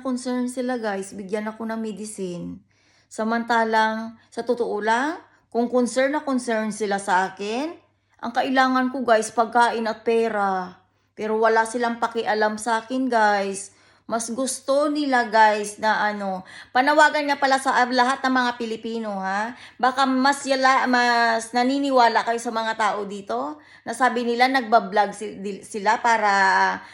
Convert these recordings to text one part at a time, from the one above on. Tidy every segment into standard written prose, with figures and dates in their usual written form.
concern sila guys, bigyan ako ng medicine. Samantalang, sa totoo lang, kung concern sila sa akin, ang kailangan ko guys, pagkain at pera. Pero wala silang pakialam sa akin guys. Mas gusto nila guys na panawagan nga pala sa lahat ng mga Pilipino ha. Baka mas naniniwala kayo sa mga tao dito. Nasabi nila nagbablog sila para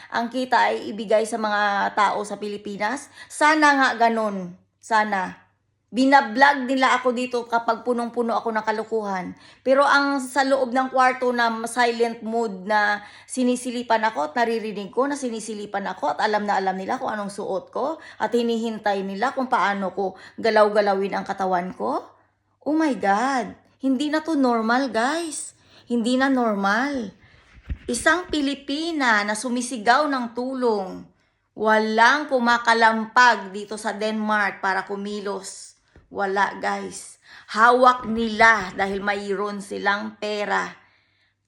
ang kita ay ibigay sa mga tao sa Pilipinas. Sana nga ganun. Sana. Binablog nila ako dito kapag punong-puno ako ng kalukuhan. Pero ang sa loob ng kwarto na silent mode na sinisilipan ako at naririnig ko na sinisilipan ako at alam na alam nila kung anong suot ko at hinihintay nila kung paano ko galaw-galawin ang katawan ko. Oh my God! Hindi na to normal guys. Hindi na normal. Isang Pilipina na sumisigaw ng tulong. Walang kumakalampag dito sa Denmark para kumilos. Wala guys. Hawak nila dahil mayroon silang pera.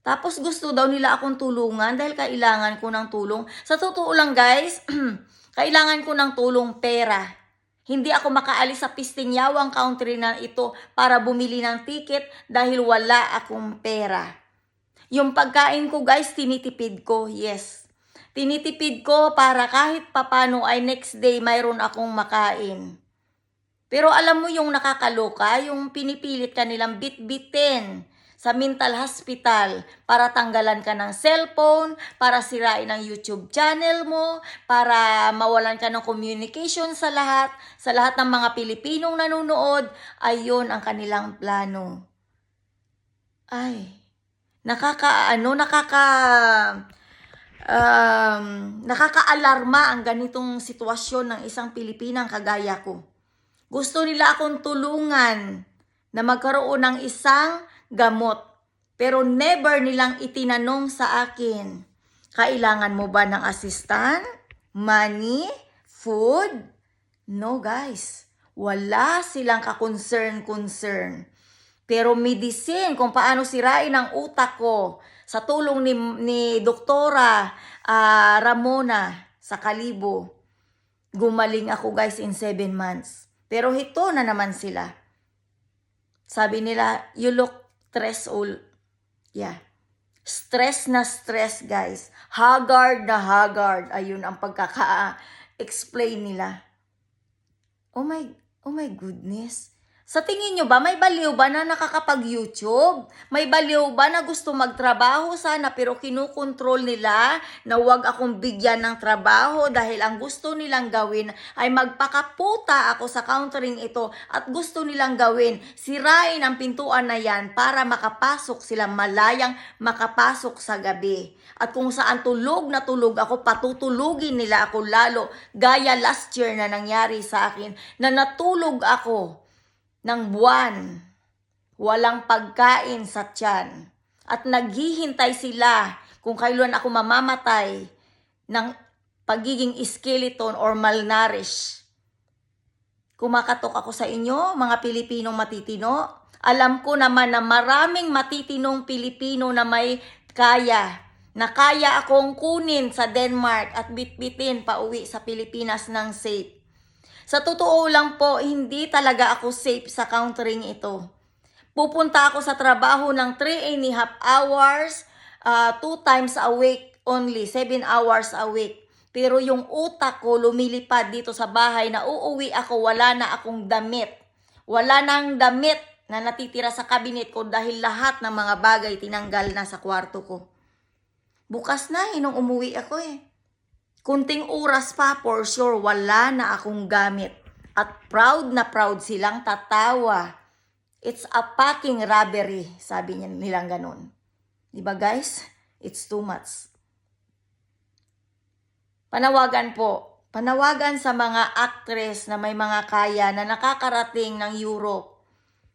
Tapos gusto daw nila akong tulungan dahil kailangan ko ng tulong. Sa totoo lang guys, kailangan ko ng tulong pera. Hindi ako makaalis sa pistingyawang country na ito para bumili ng ticket dahil wala akong pera. Yung pagkain ko guys, tinitipid ko, yes. Tinitipid ko para kahit papano ay next day mayroon akong makain. Pero alam mo yung nakakaloka, yung pinipilit ka nilang bit-bitin sa mental hospital para tanggalan ka ng cellphone, para sirain ang YouTube channel mo, para mawalan ka ng communication sa lahat ng mga Pilipinong nanonood, ayun ang kanilang plano. Ay, nakakaalarma ang ganitong sitwasyon ng isang Pilipinang kagaya ko. Gusto nila akong tulungan na magkaroon ng isang gamot. Pero never nilang itinanong sa akin, kailangan mo ba ng assistant? Money? Food? No guys, wala silang ka-concern. Pero medicine, kung paano sirain ang utak ko sa tulong ni Doktora Ramona sa Kalibo, gumaling ako guys in 7 months. Pero hito na naman sila. Sabi nila, you look stressful. Yeah. Stress na stress, guys. Haggard na haggard. Ayun ang pagkaka-explain nila. Oh my goodness. Sa tingin nyo ba, may baliw ba na nakakapag-YouTube? May baliw ba na gusto magtrabaho sana pero kinukontrol nila na wag akong bigyan ng trabaho dahil ang gusto nilang gawin ay magpakaputa ako sa countering ito at gusto nilang gawin, sirain ang pintuan na yan para makapasok sila malayang makapasok sa gabi. At kung saan tulog na tulog ako, patutulugin nila ako lalo gaya last year na nangyari sa akin na natulog ako ng buwan, walang pagkain sa tiyan. At naghihintay sila kung kailan ako mamamatay ng pagiging skeleton or malnourished. Kumakatok ako sa inyo, mga Pilipinong matitino. Alam ko naman na maraming matitinong Pilipino na may kaya akong kunin sa Denmark at bitbitin pa uwi sa Pilipinas ng safe. Sa totoo lang po, hindi talaga ako safe sa countering ito. Pupunta ako sa trabaho ng 3.5 hours, 2 times a week only, 7 hours a week. Pero yung utak ko lumilipad dito sa bahay na uuwi ako, wala na akong damit. Wala nang damit na natitira sa kabinet ko dahil lahat ng mga bagay tinanggal na sa kwarto ko. Bukas na nung umuwi ako Kunting oras pa, for sure, wala na akong gamit. At proud na proud silang tatawa. It's a fucking robbery, sabi nilang ganun. Diba guys? It's too much. Panawagan po. Panawagan sa mga actress na may mga kaya na nakakarating ng Europe.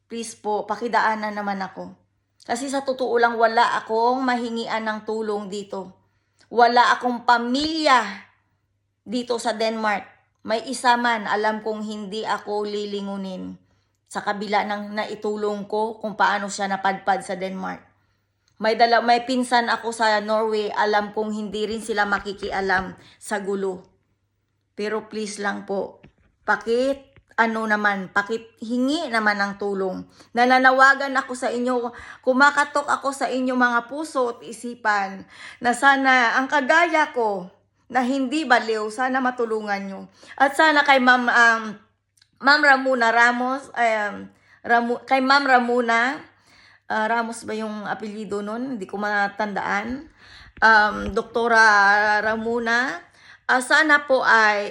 Please po, pakidaanan naman ako. Kasi sa totoo lang, wala akong mahingian ng tulong dito. Wala akong pamilya dito sa Denmark. May isa man, alam kong hindi ako lilingunin sa kabila ng naitulong ko kung paano siya napadpad sa Denmark. May pinsan ako sa Norway, alam kong hindi rin sila makikialam sa gulo. Pero please lang po, hingi naman ng tulong. Nananawagan ako sa inyo, kumakatok ako sa inyo mga puso at isipan na sana ang kagaya ko na hindi baliw, sana matulungan nyo. At sana kay Ma'am Ramona Ramos, kay Ma'am Ramona, Ramos ba yung apelyido nun? Hindi ko matandaan. Doktora Ramona, sana po ay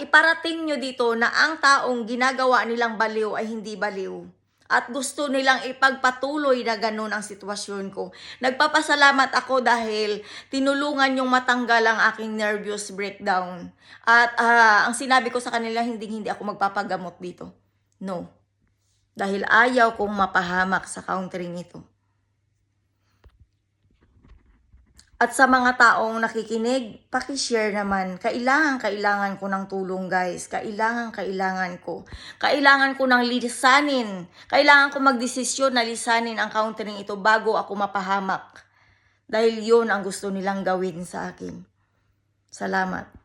iparating nyo dito na ang taong ginagawa nilang baliw ay hindi baliw. At gusto nilang ipagpatuloy na ganun ang sitwasyon ko. Nagpapasalamat ako dahil tinulungan yung matanggal ang aking nervous breakdown. At ang sinabi ko sa kanila, hindi ako magpapagamot dito. No. Dahil ayaw kong mapahamak sa countering ito. At sa mga taong nakikinig, paki-share naman. Kailangan ko ng tulong, guys. Kailangan ko. Kailangan ko ng lisanin. Kailangan ko magdesisyon na lisanin ang countering ito bago ako mapahamak. Dahil yun ang gusto nilang gawin sa akin. Salamat.